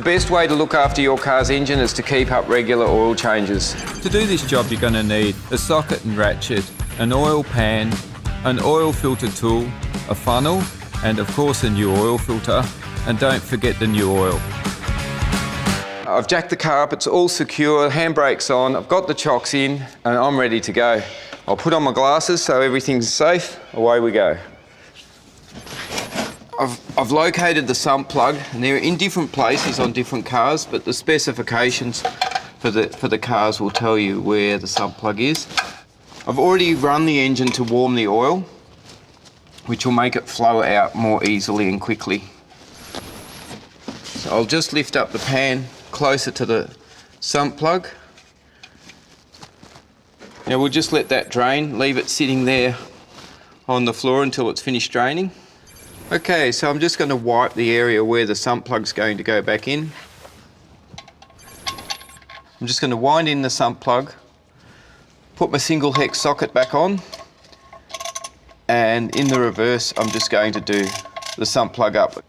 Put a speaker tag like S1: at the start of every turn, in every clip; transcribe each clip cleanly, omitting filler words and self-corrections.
S1: best way to look after your car's engine is to keep up regular oil changes.
S2: To do this job, you're going to need a socket and ratchet, an oil pan, an oil filter tool, a funnel, and of course a new oil filter. And don't forget the new oil.
S1: I've jacked the car up, it's all secure, handbrake's on, I've got the chocks in, and I'm ready to go. I'll put on my glasses so everything's safe, away we go. I've located the sump plug, and they're in different places on different cars, but the specifications for the cars will tell you where the sump plug is. I've already run the engine to warm the oil, which will make it flow out more easily and quickly. So I'll just lift up the pan closer to the sump plug. Now we'll just let that drain, leave it sitting there on the floor until it's finished draining. Okay, so I'm just going to wipe the area where the sump plug's going to go back in. I'm just going to wind in the sump plug, put my single hex socket back on, and in the reverse I'm just going to do the sump plug up.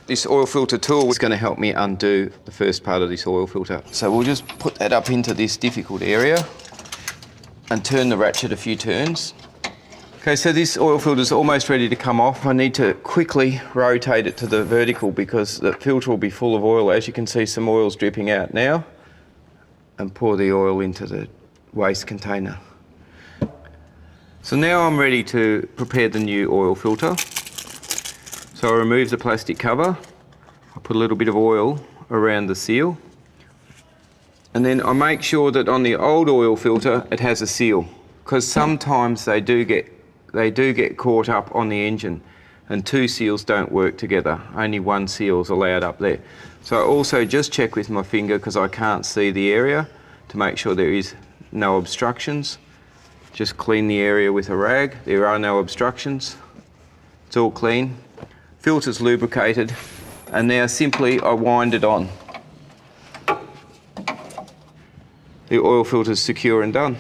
S1: This oil filter tool is going to help me undo the first part of this oil filter. So we'll just put that up into this difficult area and turn the ratchet a few turns. Okay, so this oil filter is almost ready to come off. I need to quickly rotate it to the vertical because the filter will be full of oil. As you can see, some oil's dripping out now. And pour the oil into the waste container. So now I'm ready to prepare the new oil filter. So I remove the plastic cover, I put a little bit of oil around the seal, and then I make sure that on the old oil filter it has a seal, because sometimes they do get caught up on the engine, and two seals don't work together. Only one seal is allowed up there. So I also just check with my finger, because I can't see the area, to make sure there is no obstructions. Just clean the area with a rag. There are no obstructions. It's all clean. Filter's lubricated, and now simply I wind it on. The oil filter's secure and done.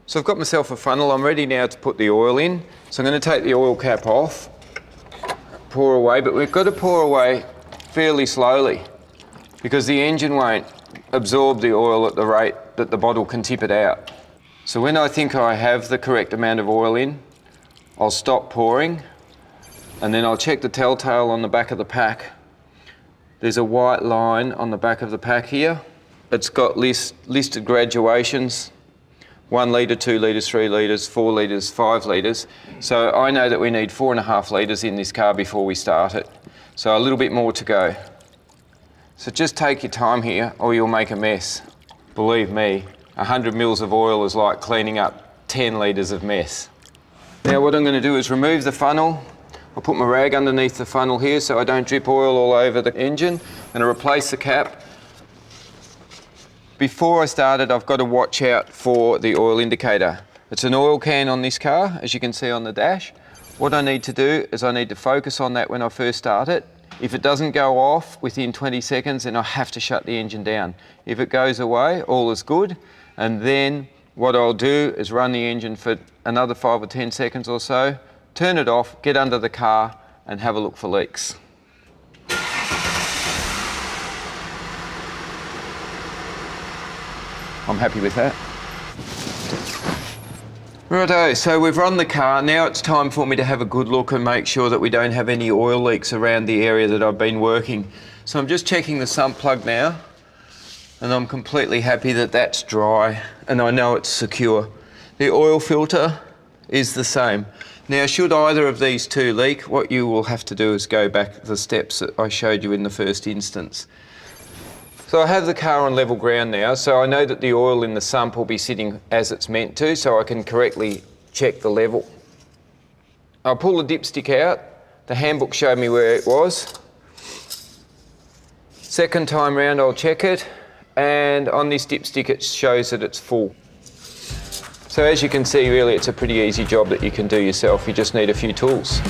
S1: So I've got myself a funnel. I'm ready now to put the oil in. So I'm going to take the oil cap off, pour away, but we've got to pour away fairly slowly because the engine won't absorb the oil at the rate that the bottle can tip it out. So when I think I have the correct amount of oil in, I'll stop pouring, and then I'll check the telltale on the back of the pack. There's a white line on the back of the pack here. It's got listed graduations, 1 litre, 2 litres, 3 litres, 4 litres, 5 litres. So I know that we need 4.5 litres in this car before we start it. So a little bit more to go. So just take your time here or you'll make a mess. Believe me, 100 mils of oil is like cleaning up 10 litres of mess. Now what I'm going to do is remove the funnel. I'll put my rag underneath the funnel here so I don't drip oil all over the engine. I'm going to replace the cap. Before I start it, I've got to watch out for the oil indicator. It's an oil can on this car, as you can see on the dash. What I need to do is I need to focus on that when I first start it. If it doesn't go off within 20 seconds, then I have to shut the engine down. If it goes away, all is good. And then what I'll do is run the engine for another 5 or 10 seconds or so, turn it off, get under the car and have a look for leaks. I'm happy with that. Righto, so we've run the car. Now it's time for me to have a good look and make sure that we don't have any oil leaks around the area that I've been working. So I'm just checking the sump plug now, and I'm completely happy that that's dry and I know it's secure. The oil filter is the same. Now, should either of these two leak, what you will have to do is go back the steps that I showed you in the first instance. So I have the car on level ground now, so I know that the oil in the sump will be sitting as it's meant to, so I can correctly check the level. I'll pull the dipstick out. The handbook showed me where it was. Second time round I'll check it, and on this dipstick it shows that it's full. So as you can see, really it's a pretty easy job that you can do yourself. You just need a few tools.